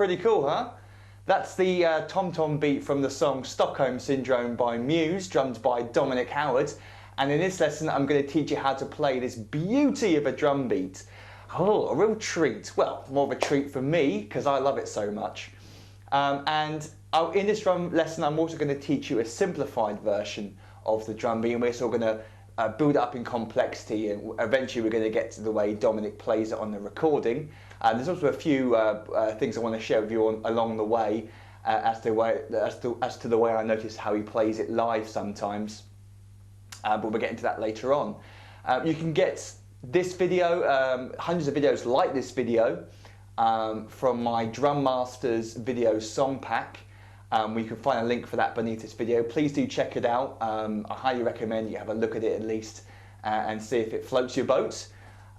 pretty cool, huh? That's the tom-tom beat from the song Stockholm Syndrome by Muse, drummed by Dominic Howard. And in this lesson, I'm going to teach you how to play this beauty of a drum beat. Oh, a real treat. Well, more of a treat for me, because I love it so much. In this drum lesson, I'm also going to teach you a simplified version of the drum beat, and we're sort of going to build it up in complexity, and eventually we're going to get to the way Dominic plays it on the recording. There's also a few things I want to share with you along the way as to the way I notice how he plays it live sometimes. But we'll get into that later on. You can get this video, hundreds of videos like this video, from my Drum Masters video song pack. You can find a link for that beneath this video. Please do check it out. I highly recommend you have a look at it at least and see if it floats your boat.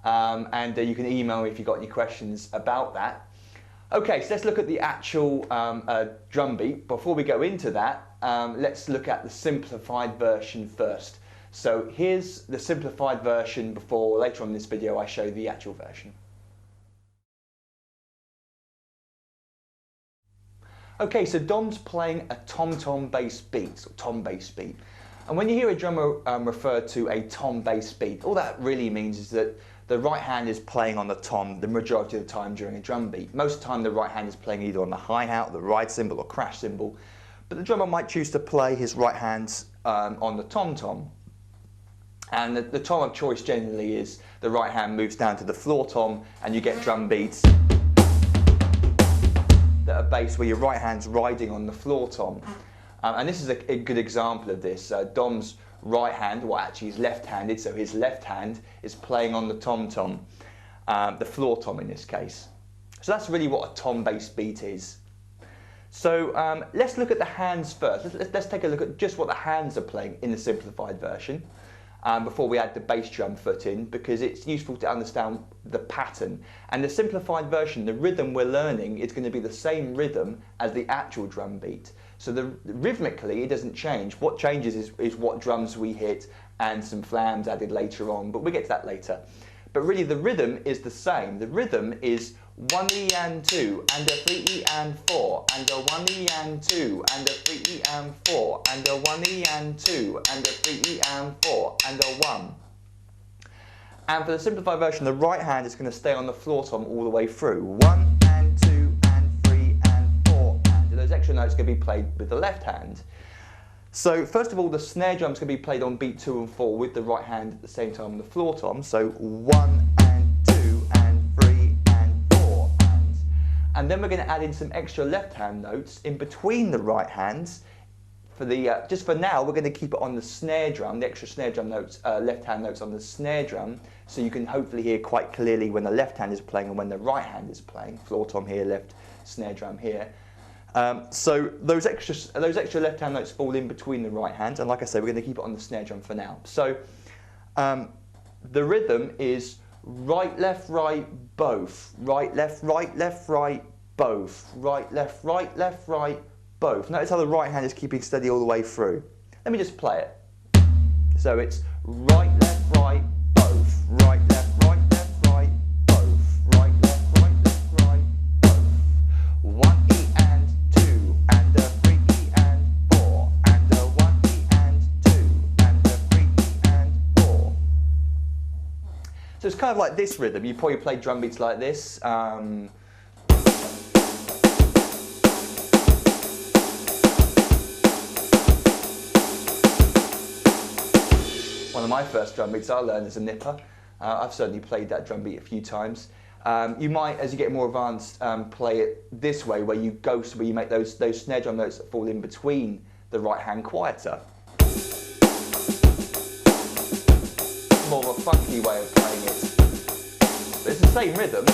You can email me if you've got any questions about that. Okay, so let's look at the actual drum beat. Before we go into that, let's look at the simplified version first. So here's the simplified version before later on in this video I show the actual version. Okay, so Dom's playing a tom-tom bass beat, or tom bass beat. And when you hear a drummer refer to a tom bass beat, all that really means is that the right hand is playing on the tom the majority of the time during a drum beat. Most of the time the right hand is playing either on the hi-hat, the ride cymbal or crash cymbal, but the drummer might choose to play his right hand on the tom-tom. And the tom of choice generally is the right hand moves down to the floor tom, and you get drum beats that are bass where your right hand's riding on the floor tom. And this is a good example of this. Dom's right hand, well actually he's left-handed, so his left hand is playing on the tom-tom, the floor tom in this case. So that's really what a tom bass beat is. So let's look at the hands first. Let's take a look at just what the hands are playing in the simplified version before we add the bass drum foot in, because it's useful to understand the pattern. And the simplified version, the rhythm we're learning is going to be the same rhythm as the actual drum beat. So rhythmically it doesn't change. What changes is what drums we hit and some flams added later on, but we'll get to that later. But really the rhythm is the same. The rhythm is 1E and 2 and a 3E and 4 and a 1E and 2 and a 3E and 4 and a 1E and 2 and a 3E and 4 and a 1. And for the simplified version, the right hand is going to stay on the floor tom all the way through. 1 and 2 and 3 and 4 and those extra notes are going to be played with the left hand. So first of all, the snare drum is going to be played on beat 2 and 4 with the right hand at the same time on the floor tom. So 1 and 2 and 3 and 4 and then we're going to add in some extra left hand notes in between the right hands. For the just for now, we're going to keep it on the snare drum, the extra snare drum notes, left hand notes on the snare drum, so you can hopefully hear quite clearly when the left hand is playing and when the right hand is playing. Floor tom here, left snare drum here. So those extra left hand notes fall in between the right hand, and like I said, we're going to keep it on the snare drum for now. So the rhythm is right, left, right, both. Right, left, right, both. Right, left, right, both. Notice how the right hand is keeping steady all the way through. Let me just play it. So it's right, left, right, both. Right, left, right, both. Right, left, right, both. 1E and 2 and a 3E and 4 and a 1E and 2 and a 3E and 4. So it's kind of like this rhythm. You probably play drum beats like this. One of my first drum beats I learned as a nipper. I've certainly played that drum beat a few times. You might, as you get more advanced, play it this way, where you make those snare drum notes that fall in between the right hand quieter. More of a funky way of playing it. But it's the same rhythm.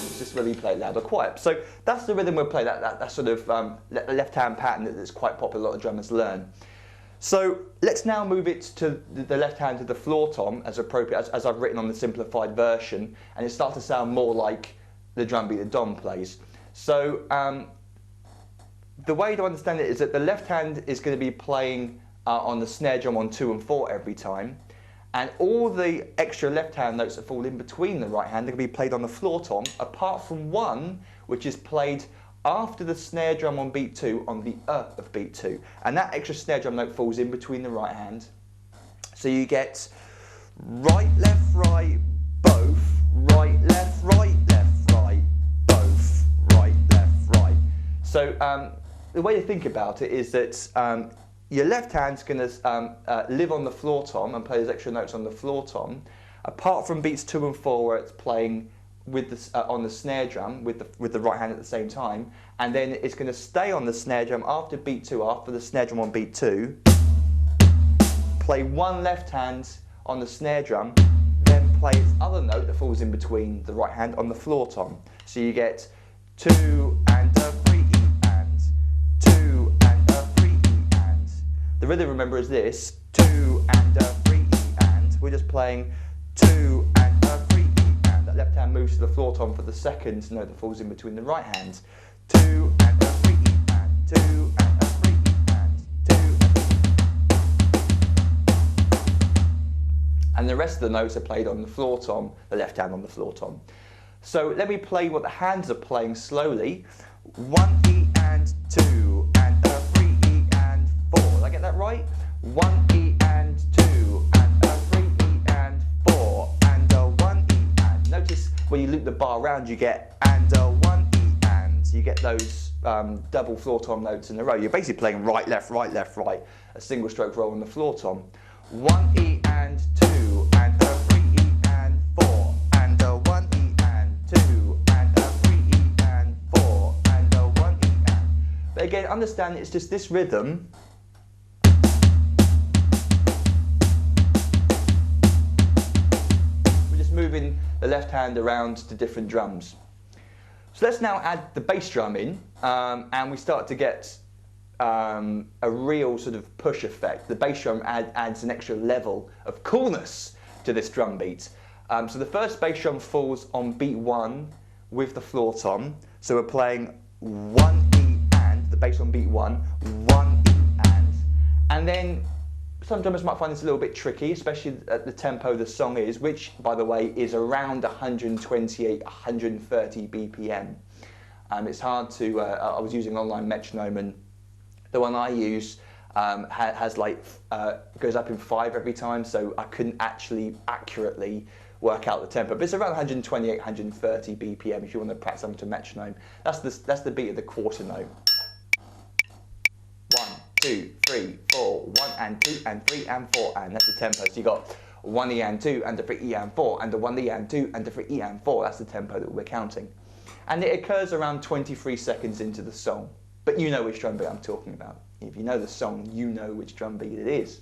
It's just whether you play it loud or quiet. So that's the rhythm we'll play, that sort of left hand pattern that's quite popular, a lot of drummers learn. So let's now move it to the left hand to the floor tom as appropriate, as I've written on the simplified version, and it starts to sound more like the drum beat that Dom plays. So the way to understand it is that the left hand is going to be playing on the snare drum on 2 and 4 every time, And all the extra left-hand notes that fall in between the right hand are going to be played on the floor tom, apart from one which is played after the snare drum on beat 2 on the of beat 2. And that extra snare drum note falls in between the right hand. So you get right, left, right, both, right, left, right, left, right, both, right, left, right. So the way to think about it is that your left hand's going to live on the floor tom and play those extra notes on the floor tom, apart from beats 2 and 4 where it's playing with the, on the snare drum with the right hand at the same time, and then it's going to stay on the snare drum after beat 2, after the snare drum on beat 2, play one left hand on the snare drum, then play its other note that falls in between the right hand on the floor tom. So you get 2 and a 3 E and 2 and a 3 E and. The rhythm, remember, is this: 2 and a 3 E and. We're just playing 2 and a 3 E and. That left hand moves to the floor tom for the second note that falls in between the right hands. 2 and a 3 E and 2 and a 3 E and 2 and 3 E. And the rest of the notes are played on the floor tom, the left hand on the floor tom. So let me play what the hands are playing slowly. 1 E and 2 and a 3 E and 4. Did I get that right? 1 E and 2 and a 3 E and 4 and a 1 E and. Notice when you loop the bar around you get and a 1 E and. You get those double floor tom notes in a row. You're basically playing right, left, right, left, right. A single stroke roll on the floor tom. 1 E and 2 and a 3 E and 4 and a 1 E and 2 and a 3 E and 4 and a 1 E and. But again, understand it's just this rhythm. We're just moving the left hand around to different drums. So let's now add the bass drum in, and we start to get a real sort of push effect. The bass drum adds an extra level of coolness to this drum beat. So the first bass drum falls on beat 1 with the floor tom. So we're playing 1 E and, the bass on beat 1, 1 E and then some drummers might find this a little bit tricky, especially at the tempo the song is, which, by the way, is around 128, 130 BPM. It's hard to, I was using online metronome, and the one I use has like, goes up in 5 every time, so I couldn't actually accurately work out the tempo. But it's around 128, 130 BPM if you want to practice something to metronome. That's the beat of the quarter note. 1, 2, 3, 4, 1 and 2 and 3 and 4 and. That's the tempo. So you got 1 E and 2 and a 3 E and 4 and a 1 E and 2 and a 3 E and 4. That's the tempo that we're counting. And it occurs around 23 seconds into the song. But you know which drum beat I'm talking about. If you know the song, you know which drum beat it is.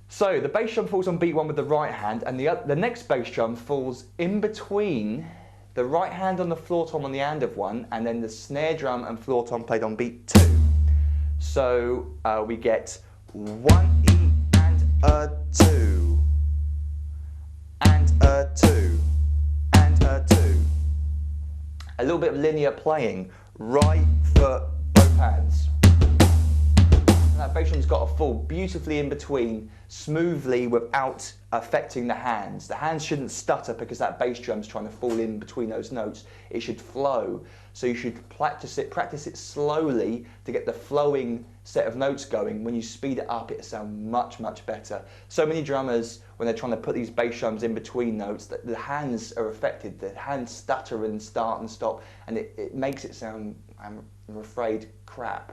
So the bass drum falls on beat 1 with the right hand, and the next bass drum falls in between the right hand on the floor tom on the and of 1, and then the snare drum and floor tom played on beat 2. So we get 1 E and a 2, and a 2, and a 2. A little bit of linear playing, right foot, both hands. And that bass drum's got to fall beautifully in between, smoothly, without affecting the hands. The hands shouldn't stutter because that bass drum's trying to fall in between those notes. It should flow. So you should practice it slowly to get the flowing set of notes going. When you speed it up, it'll sound much, much better. So many drummers, when they're trying to put these bass drums in between notes, the hands are affected. The hands stutter and start and stop, and it makes it sound, I'm afraid, crap.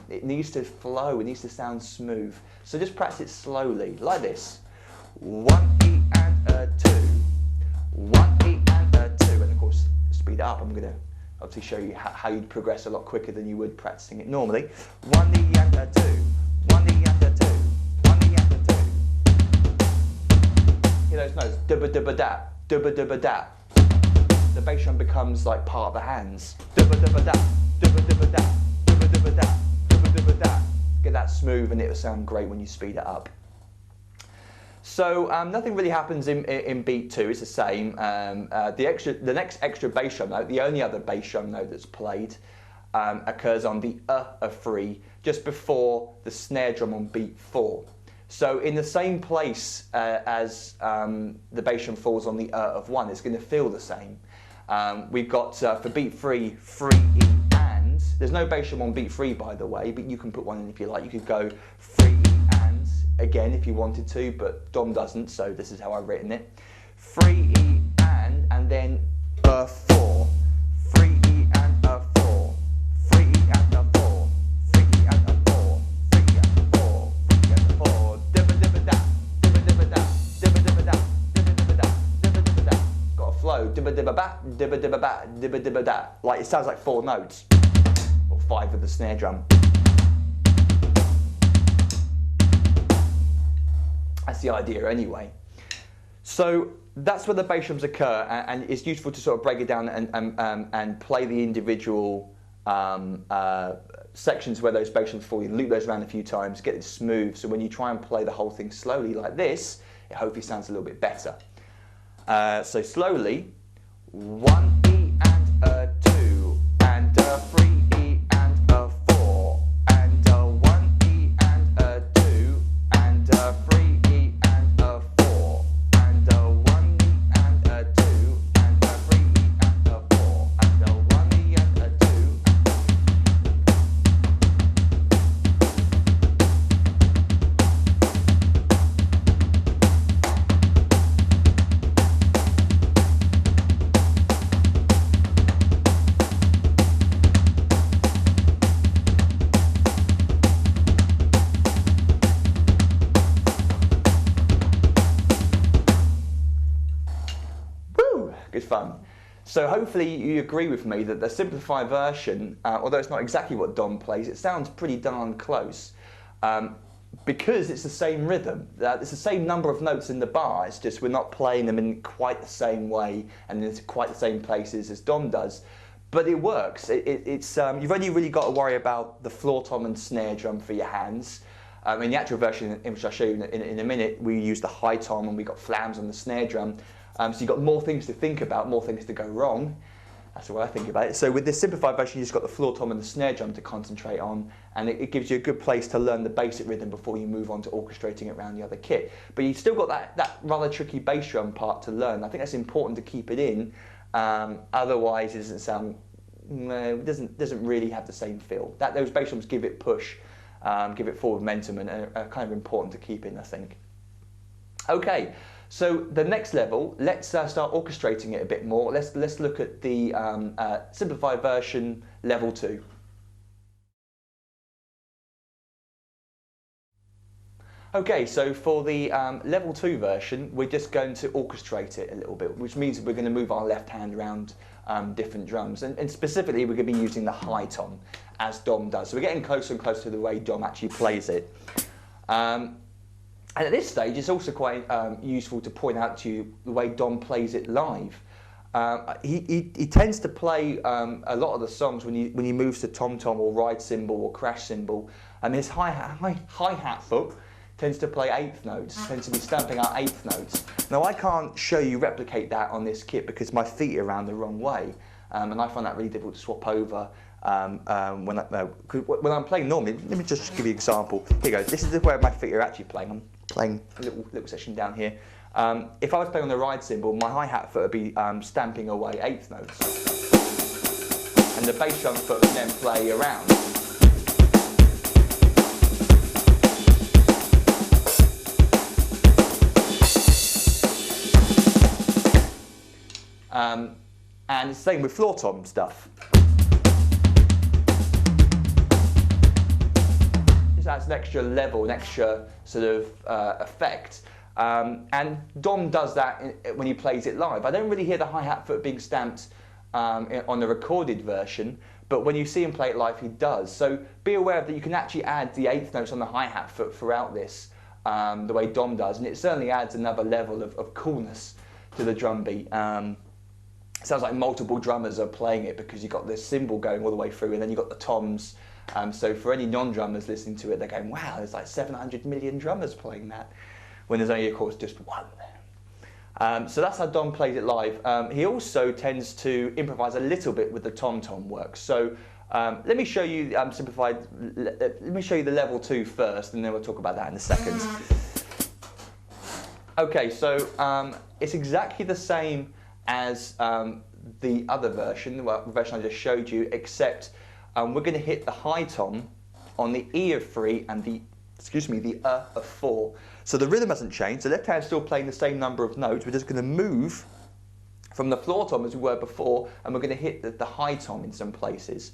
It needs to flow, it needs to sound smooth. So just practice it slowly, like this. 1 E and a 2, 1 E and a 2, and of course, speed it up. I'm going to obviously show you how you'd progress a lot quicker than you would practicing it normally. 1 E and a 2, 1 E and a 2, 1 E and a 2. Hear those notes, dubba dubba da, dubba dubba da. The bass drum becomes like part of the hands. Dubba dubba da, dubba dubba da, dubba dubba da, dubba dubba da. Get that smooth, and it'll sound great when you speed it up. So nothing really happens in beat 2. It's the same. The next extra bass drum note, the only other bass drum note that's played, occurs on the of 3, just before the snare drum on beat 4. So in the same place as the bass drum falls on the of 1, it's going to feel the same. We've got for beat 3, 3 E and. There's no bass drum on beat 3 by the way, but you can put one in if you like. You could go 3 E and again if you wanted to, but Dom doesn't, so this is how I've written it. 3 E and then 4. 3 E and 4. 3 E and 4. 3 E and 4. 3 E and 4. 3 E and 4. Dibba dibba da. Dibba dibba da. Dibba dibba da. Dibba dibba da. Dibba dibba da. Got a flow. Dibba dibba ba. Dibba dibba ba. Dibba dibba da. Like it sounds like 4 notes. Or 5 with the snare drum. That's the idea anyway. So that's where the bass drums occur, and it's useful to sort of break it down and play the individual sections where those bass drums fall. You loop those around a few times, get it smooth, so when you try and play the whole thing slowly like this, it hopefully sounds a little bit better. So slowly, 1 E and a 2, and a 3 E and a 4, and a 1 E and a 2, and a 3 E and a 4, and a 1 E and a 2, and a 3 E and a 4, and a 1 E and a 2. Good fun. So hopefully you agree with me that the simplified version, although it's not exactly what Dom plays, it sounds pretty darn close. Because it's the same rhythm, it's the same number of notes in the bar, it's just we're not playing them in quite the same way and in quite the same places as Dom does. But it works. You've only really got to worry about the floor tom and snare drum for your hands. In the actual version, in which I'll show you in a minute, we use the high tom and we got flams on the snare drum. So you've got more things to think about, more things to go wrong. That's the way I think about it. So with this simplified version, you've just got the floor tom and the snare drum to concentrate on, and it gives you a good place to learn the basic rhythm before you move on to orchestrating it around the other kit. But you've still got that rather tricky bass drum part to learn. I think that's important to keep it in. Otherwise, it doesn't sound, it doesn't really have the same feel. Those bass drums give it push, give it forward momentum, and are kind of important to keep in, I think. Okay. So the next level, let's start orchestrating it a bit more. Let's look at the simplified version, level 2. Okay, so for the level 2 version, we're just going to orchestrate it a little bit, which means we're going to move our left hand around different drums, and specifically we're going to be using the high tom as Dom does. So we're getting closer and closer to the way Dom actually plays it. And at this stage, it's also quite useful to point out to you the way Dom plays it live. He tends to play a lot of the songs when he moves to tom-tom or ride cymbal or crash cymbal, and his hi-hat foot tends to play 8th notes, tends to be stamping out 8th notes. Now I can't show you replicate that on this kit because my feet are around the wrong way, and I find that really difficult to swap over. When I'm playing normally, let me just give you an example. Here you go. This is where my feet are actually playing. I'm playing a little section down here. If I was playing on the ride cymbal, my hi-hat foot would be stamping away 8th notes, and the bass drum foot would then play around. And it's the same with floor tom stuff. That's an extra level, an extra sort of effect. And Dom does that when he plays it live. I don't really hear the hi-hat foot being stamped on the recorded version, but when you see him play it live, he does. So be aware that you can actually add the 8th notes on the hi-hat foot throughout this, the way Dom does, and it certainly adds another level of coolness to the drum beat. It sounds like multiple drummers are playing it because you've got this cymbal going all the way through, and then you've got the toms. So for any non-drummers listening to it, they're going, wow, there's like 700 million drummers playing that, when there's only, of course, just one. So that's how Dom plays it live. He also tends to improvise a little bit with the tom-tom work. So let me show you simplified. Let me show you the level 2 first, and then we'll talk about that in a second. Okay, so it's exactly the same as the other version, the version I just showed you, except we're going to hit the high tom on the E of 3 and the of 4. So the rhythm hasn't changed. The left hand's still playing the same number of notes. We're just going to move from the floor tom as we were before, and we're going to hit the high tom in some places.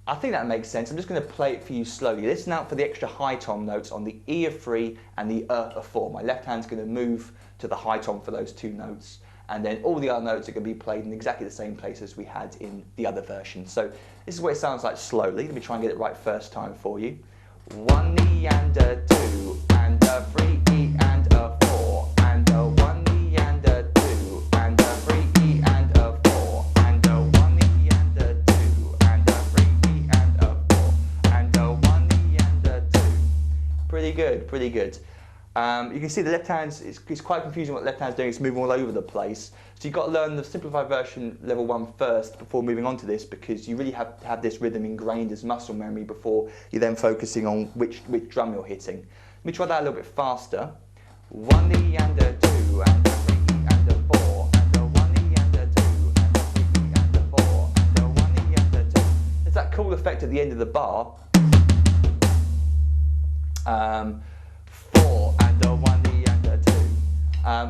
I think that makes sense. I'm just going to play it for you slowly. Listen out for the extra high tom notes on the E of 3 and the of 4. My left hand's going to move to the high tom for those two notes, and then all the other notes are going to be played in exactly the same place as we had in the other version. So this is what it sounds like slowly. Let me try and get it right first time for you. 1 E and a 2 and a 3 E and a 4 and a 1 E and a 2 and a 3 E and a 4 and a 1 E and a 2 and a 3 E and a 4 and a 1 E and a 2. Pretty good, pretty good. You can see the left hand, it's quite confusing what the left hand's doing, it's moving all over the place. So you've got to learn the simplified version level 1 first before moving on to this, because you really have to have this rhythm ingrained as muscle memory before you're then focusing on which drum you're hitting. Let me try that a little bit faster. 1 E and a 2 and a 3 E and a 4 and a 1 E and a 2 and a 3 E and a 4 and a 1 E and a 2. There's that cool effect at the end of the bar. 4 and a 1 E and a 2,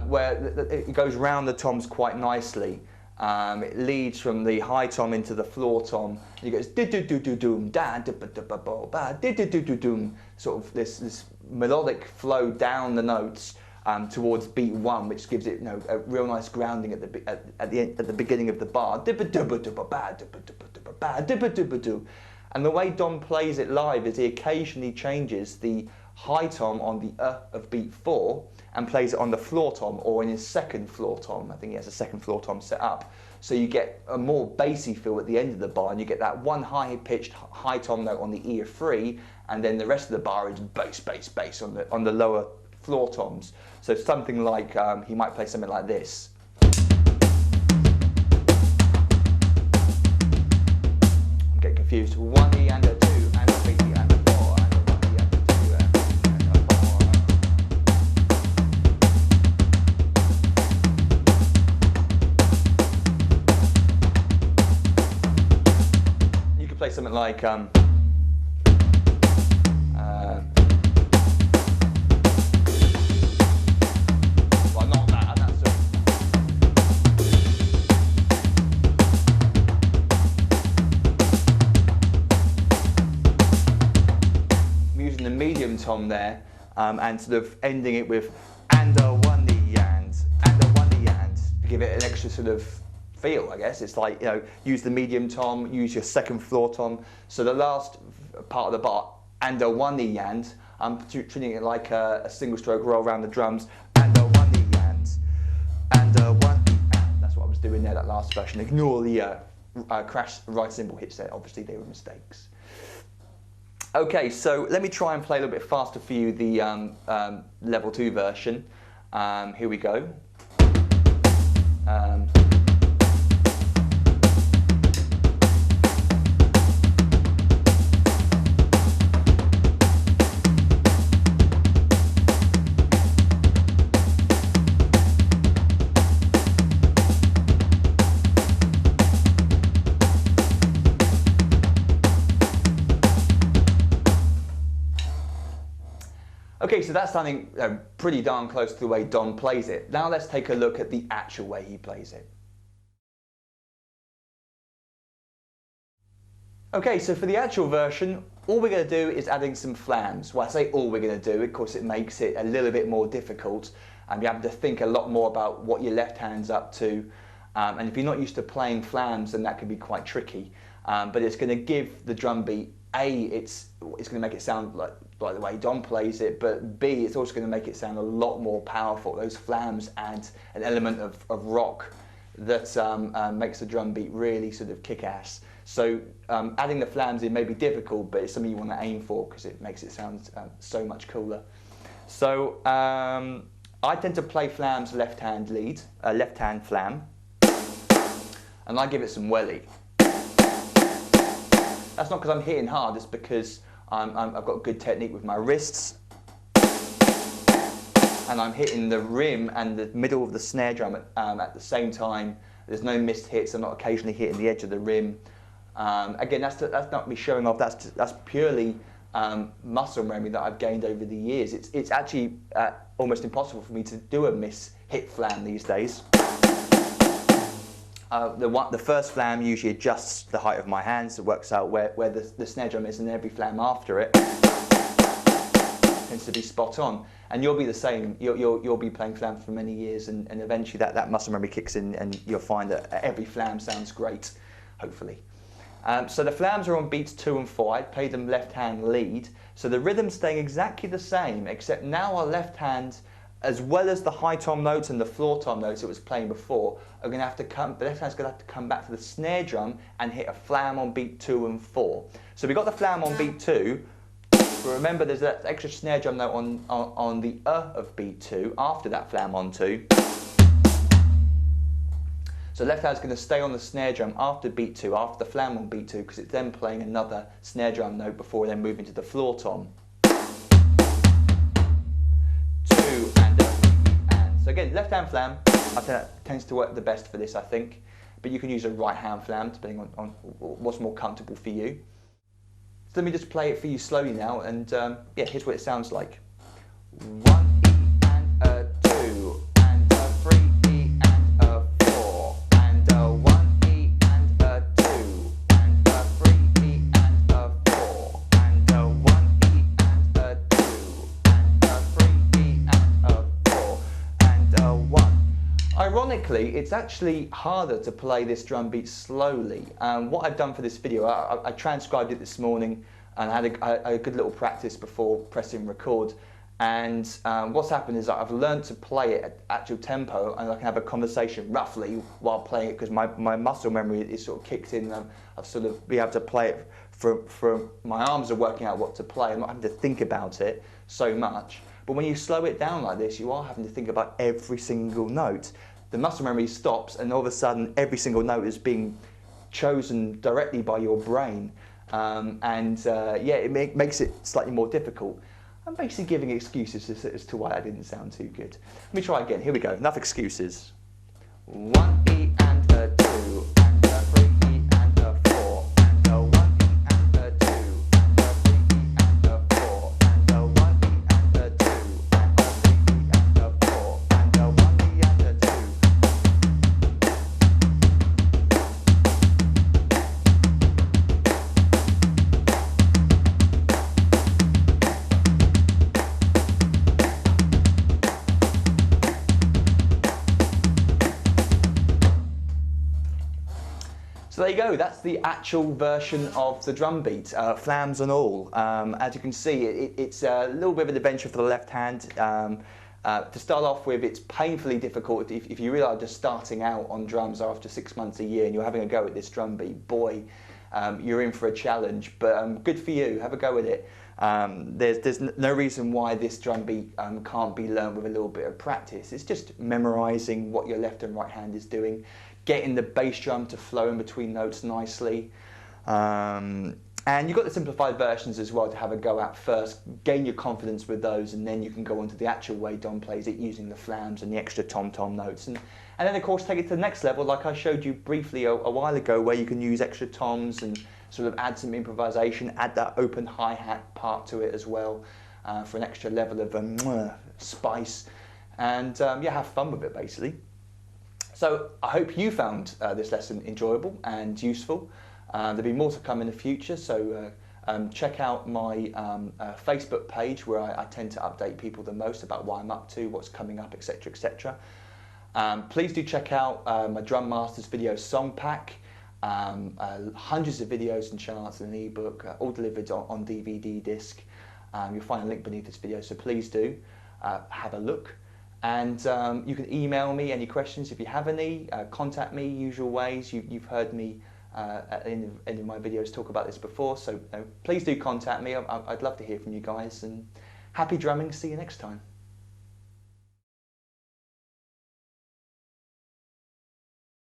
where it goes round the toms quite nicely. It leads from the high tom into the floor tom. And it goes do-do-do-do-doom, da-da-ba-da-ba-ba, do-do-do-do-doom. Sort of this melodic flow down the notes towards beat 1, which gives it, a real nice grounding at the beginning of the bar. And the way Dom plays it live is he occasionally changes the high tom on the of beat 4 and plays it on the floor tom or in his second floor tom. I think he has a second floor tom set up. So you get a more bassy feel at the end of the bar, and you get that one high-pitched high tom note on the E of 3, and then the rest of the bar is bass, bass, bass on the lower floor toms. So something like, he might play something like this. I'm getting confused. 1 E and a 2 and a 3 E and a 4 and a 1 E and a 2 and a 3 and a 4. You could play something like well, not that. That's I'm using the medium tom there, and sort of ending it with and a 1 E and a 1 E and to give it an extra sort of feel, I guess. It's like, use the medium tom, use your second floor tom. So the last part of the bar, and a 1 E and, I'm treating it like a single stroke roll around the drums, and a 1 E and a 1 E and. That's what I was doing there, that last version. Ignore the crash right cymbal hits there, obviously they were mistakes. Okay, so let me try and play a little bit faster for you the level 2 version. Here we go. Okay, so that's sounding pretty darn close to the way Don plays it. Now let's take a look at the actual way he plays it. Okay, so for the actual version, all we're going to do is adding some flams. Well, I say all we're going to do, of course it makes it a little bit more difficult, and you have to think a lot more about what your left hand's up to. And if you're not used to playing flams, then that can be quite tricky. But it's going to give the drum beat, A, it's going to make it sound like the way Don plays it, but B, it's also going to make it sound a lot more powerful. Those flams add an element of rock that makes the drum beat really sort of kick-ass. So adding the flams in may be difficult, but it's something you want to aim for because it makes it sound so much cooler. So I tend to play flams left-hand lead, left-hand flam, and I give it some welly. That's not because I'm hitting hard, it's because I've got good technique with my wrists. and I'm hitting the rim and the middle of the snare drum at the same time. There's no missed hits. I'm not occasionally hitting the edge of the rim. Again, that's not me showing off. That's purely muscle memory that I've gained over the years. It's actually almost impossible for me to do a miss hit flam these days. The first flam usually adjusts the height of my hands. It works out where the snare drum is, and every flam after it tends to be spot on. And you'll be the same. You'll be playing flam for many years, and eventually that muscle memory kicks in, and you'll find that every flam sounds great, hopefully. So the flams are on beats 2 and 4. I play them left hand lead. So the rhythm's staying exactly the same, except now our left hand, as well as the high tom notes and the floor tom notes it was playing before, are going to have to come. The left hand's going to have to come back to the snare drum and hit a flam on beat 2 and 4. So we got the flam on beat 2. But remember, there's that extra snare drum note on the of beat 2 after that flam on 2. So left hand's going to stay on the snare drum after beat 2, after the flam on beat 2, because it's then playing another snare drum note before then moving to the floor tom. 2 and and. So again, left hand flam, I think that tends to work the best for this, I think. But you can use a right hand flam depending on what's more comfortable for you. So let me just play it for you slowly now, and yeah, here's what it sounds like. 1 E and a 2 and a 3 E and a 4 and a 1 E and a 2 and a 3 E and a 4 and a 1 E and a 2 and a 3 E and a 4 and a 1. Ironically, it's actually harder to play this drum beat slowly. What I've done for this video, I transcribed it this morning and had a good little practice before pressing record. And what's happened is I've learned to play it at actual tempo, and I can have a conversation roughly while playing it, because my muscle memory is sort of kicked in. I've sort of been able to play it from my arms are working out what to play. I'm not having to think about it so much. But when you slow it down like this, you are having to think about every single note. The muscle memory stops, and all of a sudden every single note is being chosen directly by your brain. Yeah, it makes it slightly more difficult. I'm basically giving excuses as to why I didn't sound too good. Let me try again. Here we go. Enough excuses. 1 E and a 2 and a 3 E and a 4 and a 1 E and a 2 and a 3 E and a 4 and a 1 E and a 2 and a 3 E and a 4 and a 1 E and a 2. So there you go, that's the actual version of the drum beat, flams and all. As you can see, it's a little bit of an adventure for the left hand. To start off with, it's painfully difficult. If you really are just starting out on drums after 6 months, a year, and you're having a go at this drum beat, boy, you're in for a challenge. But good for you, have a go with it. There's no reason why this drum beat can't be learned with a little bit of practice. It's just memorising what your left and right hand is doing, getting the bass drum to flow in between notes nicely. And you've got the simplified versions as well to have a go at first, gain your confidence with those, and then you can go on to the actual way Dom plays it using the flams and the extra tom-tom notes. And then of course take it to the next level, like I showed you briefly a while ago, where you can use extra toms and sort of add some improvisation, add that open hi-hat part to it as well, for an extra level of spice, and yeah, have fun with it basically. So I hope you found this lesson enjoyable and useful. There'll be more to come in the future, so check out my Facebook page, where I tend to update people the most about what I'm up to, what's coming up, etc, etc. Please do check out my Drum Masters video song pack, hundreds of videos and charts and an ebook, all delivered on DVD disc. You'll find a link beneath this video, so please do have a look. And you can email me any questions if you have any, contact me usual ways. You've heard me at the end of my videos talk about this before, so please do contact me. I'd love to hear from you guys, and happy drumming, see you next time.